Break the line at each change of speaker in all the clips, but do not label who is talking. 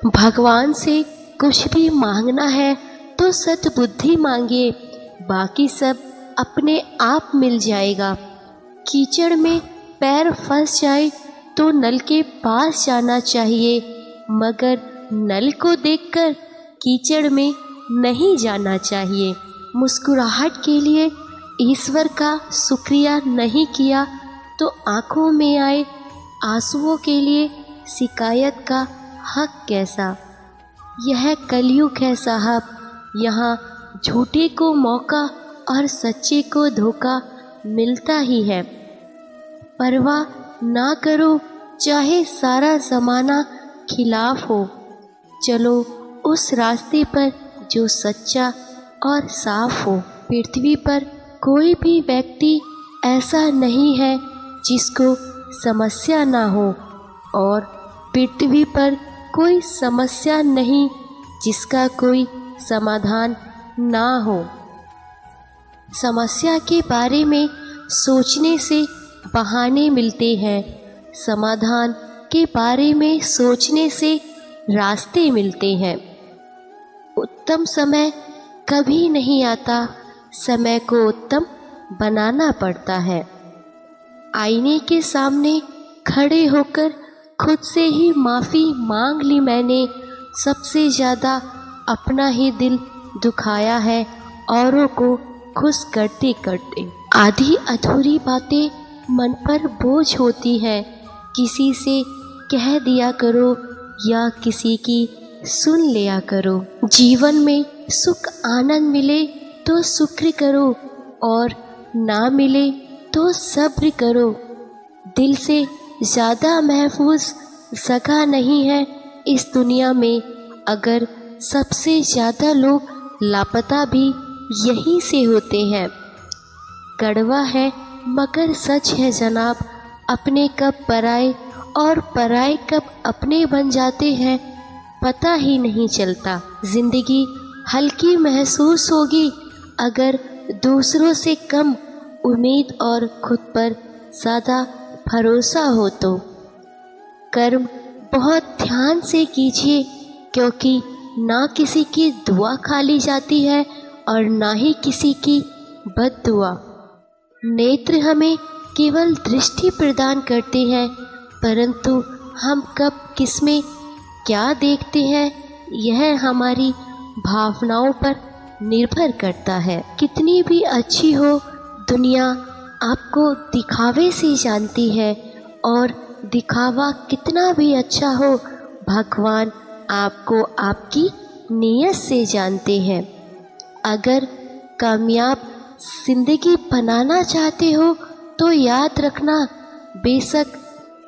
भगवान से कुछ भी मांगना है तो सद्बुद्धि मांगिए, बाकी सब अपने आप मिल जाएगा। कीचड़ में पैर फंस जाए तो नल के पास जाना चाहिए, मगर नल को देखकर कीचड़ में नहीं जाना चाहिए। मुस्कुराहट के लिए ईश्वर का शुक्रिया नहीं किया तो आँखों में आए आंसुओं के लिए शिकायत का हक कैसा। यह कलयुग है साहब, यहाँ झूठे को मौका और सच्चे को धोखा मिलता ही है। परवाह ना करो चाहे सारा ज़माना खिलाफ हो, चलो उस रास्ते पर जो सच्चा और साफ हो। पृथ्वी पर कोई भी व्यक्ति ऐसा नहीं है जिसको समस्या ना हो, और पृथ्वी पर कोई समस्या नहीं जिसका कोई समाधान ना हो। समस्या के बारे में सोचने से बहाने मिलते हैं, समाधान के बारे में सोचने से रास्ते मिलते हैं। उत्तम समय कभी नहीं आता, समय को उत्तम बनाना पड़ता है। आईने के सामने खड़े होकर खुद से ही माफ़ी मांग ली मैंने, सबसे ज़्यादा अपना ही दिल दुखाया है औरों को खुश करते करते। आधी अधूरी बातें मन पर बोझ होती है, किसी से कह दिया करो या किसी की सुन लिया करो। जीवन में सुख आनंद मिले तो शुक्र करो और ना मिले तो सब्र करो। दिल से ज़्यादा महफूज जगह नहीं है इस दुनिया में, अगर सबसे ज़्यादा लोग लापता भी यहीं से होते हैं। कड़वा है मगर सच है जनाब, अपने कब पराए और पराए कब अपने बन जाते हैं पता ही नहीं चलता। ज़िंदगी हल्की महसूस होगी अगर दूसरों से कम उम्मीद और खुद पर ज़्यादा भरोसा हो तो। कर्म बहुत ध्यान से कीजिए, क्योंकि ना किसी की दुआ खाली जाती है और ना ही किसी की बद्दुआ। नेत्र हमें केवल दृष्टि प्रदान करते हैं, परंतु हम कब किसमें क्या देखते हैं यह हमारी भावनाओं पर निर्भर करता है। कितनी भी अच्छी हो दुनिया आपको दिखावे से जानती है, और दिखावा कितना भी अच्छा हो भगवान आपको आपकी नीयत से जानते हैं। अगर कामयाब जिंदगी बनाना चाहते हो तो याद रखना, बेशक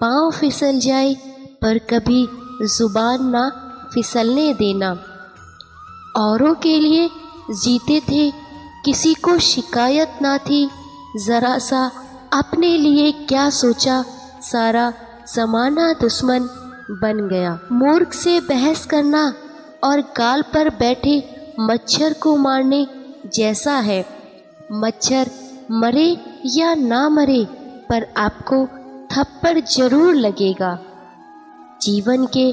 पाँव फिसल जाए पर कभी जुबान ना फिसलने देना। औरों के लिए जीते थे, किसी को शिकायत ना थी, ज़रा सा अपने लिए क्या सोचा, सारा ज़माना दुश्मन बन गया। मूर्ख से बहस करना और गाल पर बैठे मच्छर को मारने जैसा है। मच्छर मरे या ना मरे पर आपको थप्पड़ जरूर लगेगा। जीवन के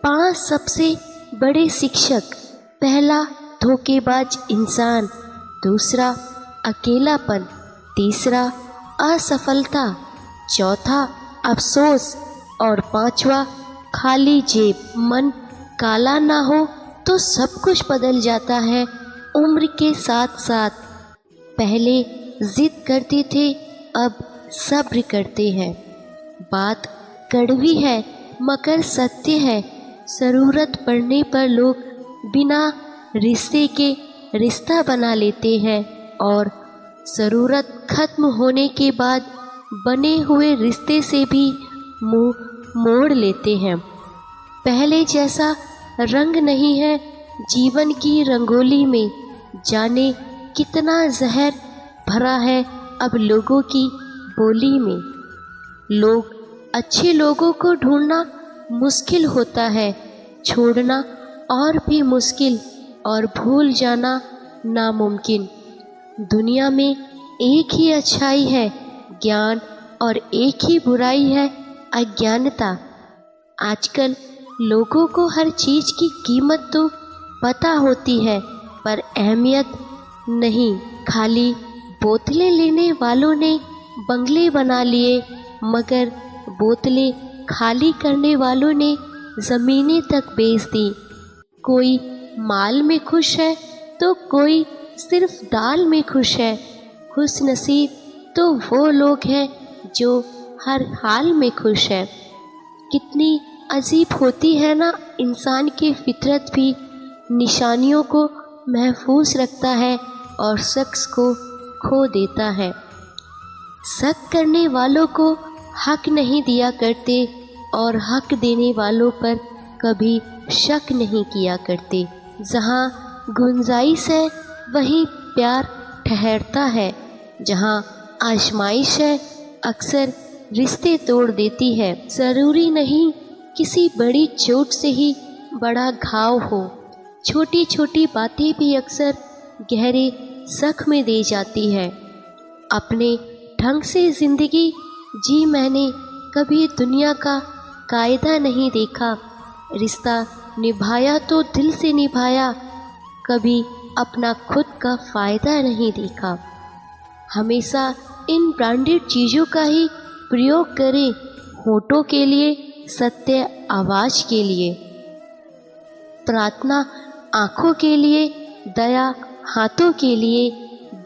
5 सबसे बड़े शिक्षक: पहला, धोखेबाज इंसान; दूसरा, अकेलापन; तीसरा, असफलता; चौथा, अफसोस; और पांचवा, खाली जेब। मन काला ना हो तो सब कुछ बदल जाता है उम्र के साथ साथ। पहले जिद करते थे, अब सब्र करते हैं। बात कड़वी है मगर सत्य है, ज़रूरत पड़ने पर लोग बिना रिश्ते के रिश्ता बना लेते हैं और ज़रूरत खत्म होने के बाद बने हुए रिश्ते से भी मुंह मोड़ लेते हैं। पहले जैसा रंग नहीं है जीवन की रंगोली में, जाने कितना जहर भरा है अब लोगों की बोली में। लोग अच्छे लोगों को ढूंढना मुश्किल होता है, छोड़ना और भी मुश्किल, और भूल जाना नामुमकिन। दुनिया में एक ही अच्छाई है, ज्ञान, और एक ही बुराई है, अज्ञानता। आजकल लोगों को हर चीज़ की कीमत तो पता होती है पर अहमियत नहीं। खाली बोतलें लेने वालों ने बंगले बना लिए, मगर बोतलें खाली करने वालों ने ज़मीनें तक बेच दी। कोई माल में खुश है तो कोई सिर्फ दाल में खुश है। खुश नसीब तो वो लोग हैं जो हर हाल में खुश है। कितनी अजीब होती है ना इंसान की फितरत भी। निशानियों को महफूज रखता है और शख्स को खो देता है। शक करने वालों को हक नहीं दिया करते और हक देने वालों पर कभी शक नहीं किया करते। जहाँ गुंजाइश है वहीं प्यार ठहरता है। जहाँ आजमाइश है अक्सर रिश्ते तोड़ देती है। ज़रूरी नहीं किसी बड़ी चोट से ही बड़ा घाव हो। छोटी छोटी बातें भी अक्सर गहरे जख्म दे जाती है। अपने ढंग से ज़िंदगी जी मैंने कभी दुनिया का कायदा नहीं देखा। रिश्ता निभाया तो दिल से निभाया, कभी अपना खुद का फ़ायदा नहीं देखा। हमेशा इन ब्रांडेड चीज़ों का ही प्रयोग करें, होठों के लिए, सत्य आवाज़ के लिए, प्रार्थना आँखों के लिए, दया हाथों के लिए,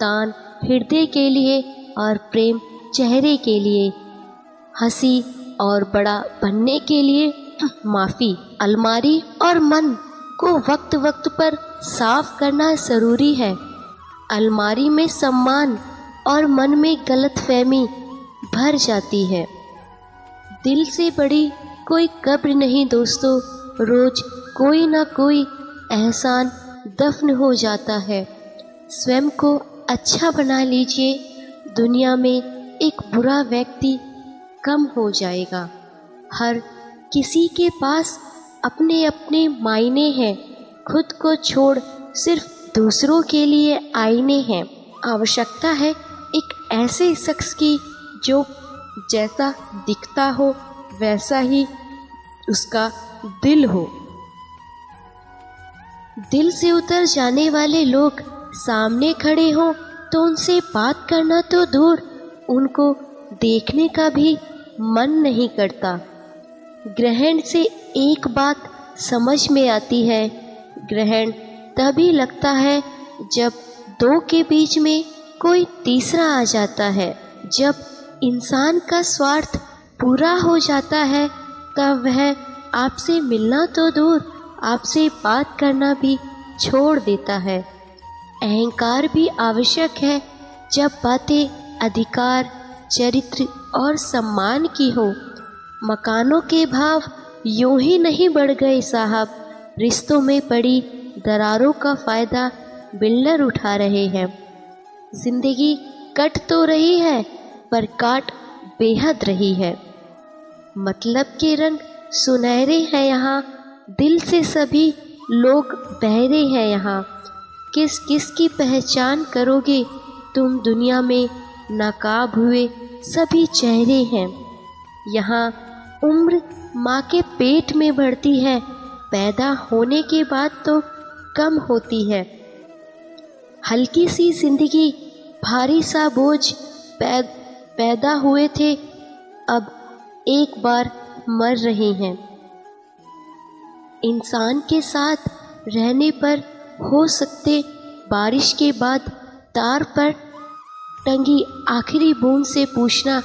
दान हृदय के लिए और प्रेम चेहरे के लिए, हंसी और बड़ा बनने के लिए माफ़ी। अलमारी और मन को वक्त वक्त पर साफ करना ज़रूरी है। अलमारी में सम्मान और मन में गलतफहमी भर जाती है। दिल से बड़ी कोई कब्र नहीं दोस्तों, रोज़ कोई ना कोई एहसान दफन हो जाता है। स्वयं को अच्छा बना लीजिए, दुनिया में एक बुरा व्यक्ति कम हो जाएगा। हर किसी के पास अपने अपने मायने हैं, खुद को छोड़ सिर्फ दूसरों के लिए आईने हैं। आवश्यकता है एक ऐसे शख्स की जो जैसा दिखता हो वैसा ही उसका दिल हो। दिल से उतर जाने वाले लोग सामने खड़े हों तो उनसे बात करना तो दूर, उनको देखने का भी मन नहीं करता। ग्रहण से एक बात समझ में आती है, ग्रहण तभी लगता है जब दो के बीच में कोई तीसरा आ जाता है। जब इंसान का स्वार्थ पूरा हो जाता है तब वह आपसे मिलना तो दूर, आपसे बात करना भी छोड़ देता है। अहंकार भी आवश्यक है जब बातें अधिकार, चरित्र और सम्मान की हो। मकानों के भाव यूं ही नहीं बढ़ गए साहब, रिश्तों में पड़ी दरारों का फ़ायदा बिल्डर उठा रहे हैं। जिंदगी कट तो रही है पर काट बेहद रही है। मतलब के रंग सुनहरे हैं यहाँ, दिल से सभी लोग बहरे हैं यहाँ। किस किस की पहचान करोगे तुम, दुनिया में नाकाब हुए सभी चेहरे हैं। यहाँ उम्र माँ के पेट में बढ़ती है, पैदा होने के बाद तो कम होती है। हल्की सी जिंदगी, भारी सा बोझ, पैदा हुए थे अब एक बार मर रहे हैं। इंसान के साथ रहने पर हो सकते बारिश के बाद तार पर टंगी आखिरी बूंद से पूछना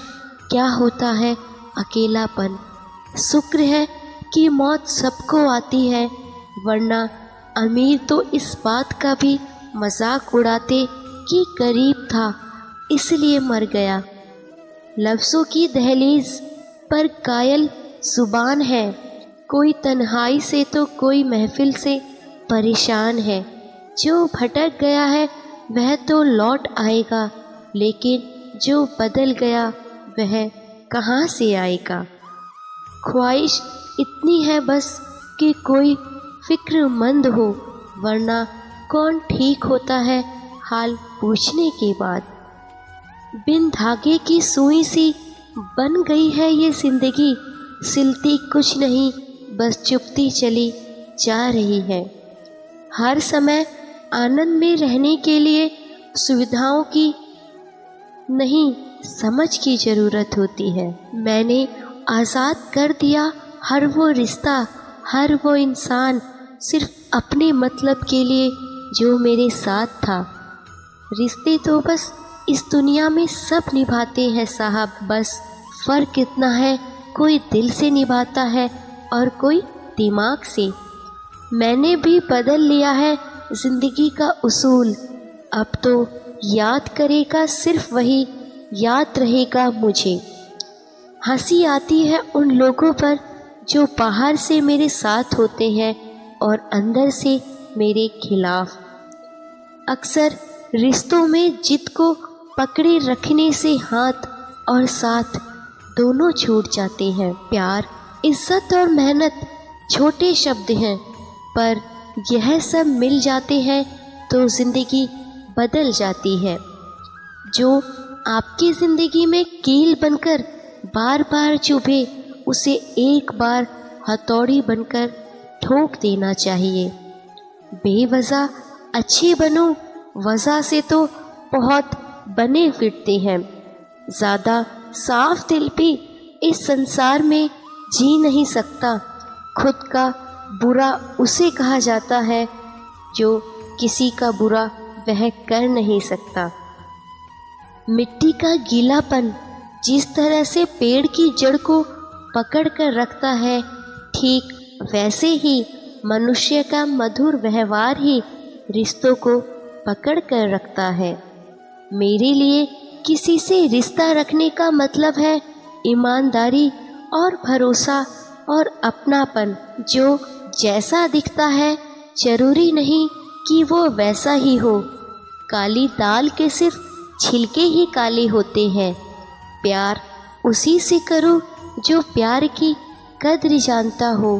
क्या होता है अकेलापन। शुक्र है कि मौत सबको आती है, वरना अमीर तो इस बात का भी मजाक उड़ाते कि गरीब था इसलिए मर गया। लफ्ज़ों की दहलीज पर कायल जुबान है, कोई तन्हाई से तो कोई महफिल से परेशान है। जो भटक गया है वह तो लौट आएगा, लेकिन जो बदल गया वह कहाँ से आएगा। ख्वाहिश इतनी है बस कि कोई फिक्रमंद हो, वरना कौन ठीक होता है हाल पूछने के बाद। बिन धागे की सुई सी बन गई है ये ज़िंदगी, सिलती कुछ नहीं बस चुभती चली जा रही है। हर समय आनंद में रहने के लिए सुविधाओं की नहीं, समझ की ज़रूरत होती है। मैंने आज़ाद कर दिया हर वो रिश्ता, हर वो इंसान, सिर्फ अपने मतलब के लिए जो मेरे साथ था। रिश्ते तो बस इस दुनिया में सब निभाते हैं साहब, बस फ़र्क इतना है कोई दिल से निभाता है और कोई दिमाग से। मैंने भी बदल लिया है ज़िंदगी का उसूल। अब तो याद करेगा सिर्फ वही याद रहेगा मुझे। हंसी आती है उन लोगों पर जो बाहर से मेरे साथ होते हैं और अंदर से मेरे खिलाफ। अक्सर रिश्तों में जिद को पकड़े रखने से हाथ और साथ दोनों छूट जाते हैं। प्यार, इज्जत और मेहनत छोटे शब्द हैं, पर यह सब मिल जाते हैं तो ज़िंदगी बदल जाती है। जो आपकी ज़िंदगी में कील बनकर बार बार चुभे, उसे एक बार हथौड़ी बनकर ठोक देना चाहिए। बेवजह अच्छे बनो, वजह से तो बहुत बने फिरते हैं। ज़्यादा साफ दिल भी इस संसार में जी नहीं सकता। खुद का बुरा उसे कहा जाता है जो किसी का बुरा वह कर नहीं सकता। मिट्टी का गीलापन जिस तरह से पेड़ की जड़ को पकड़ कर रखता है, ठीक वैसे ही मनुष्य का मधुर व्यवहार ही रिश्तों को पकड़ कर रखता है। मेरे लिए किसी से रिश्ता रखने का मतलब है ईमानदारी और भरोसा और अपनापन। जो जैसा दिखता है जरूरी नहीं कि वो वैसा ही हो। काली दाल के सिर्फ छिलके ही काले होते हैं। प्यार उसी से करो जो प्यार की कद्र जानता हो,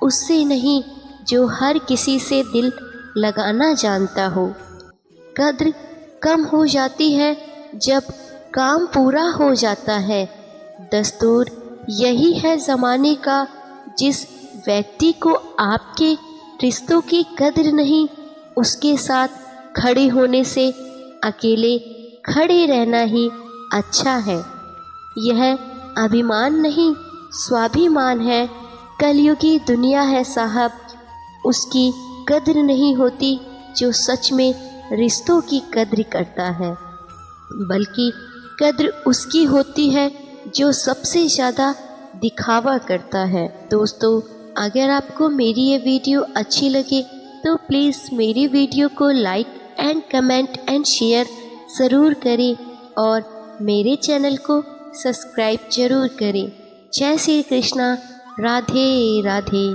उससे नहीं जो हर किसी से दिल लगाना जानता हो। कद्र कम हो जाती है जब काम पूरा हो जाता है। दस्तूर यही है ज़माने का, जिस व्यक्ति को आपके रिश्तों की कद्र नहीं, उसके साथ खड़े होने से अकेले खड़े रहना ही अच्छा है। यह अभिमान नहीं, स्वाभिमान है। कलयुगी दुनिया है साहब, उसकी कद्र नहीं होती जो सच में रिश्तों की कद्र करता है, बल्कि कद्र उसकी होती है जो सबसे ज़्यादा दिखावा करता है। दोस्तों, अगर आपको मेरी ये वीडियो अच्छी लगे तो प्लीज़ मेरी वीडियो को like and comment and share ज़रूर करें और मेरे चैनल को सब्सक्राइब ज़रूर करें। जय श्री कृष्णा, राधे राधे।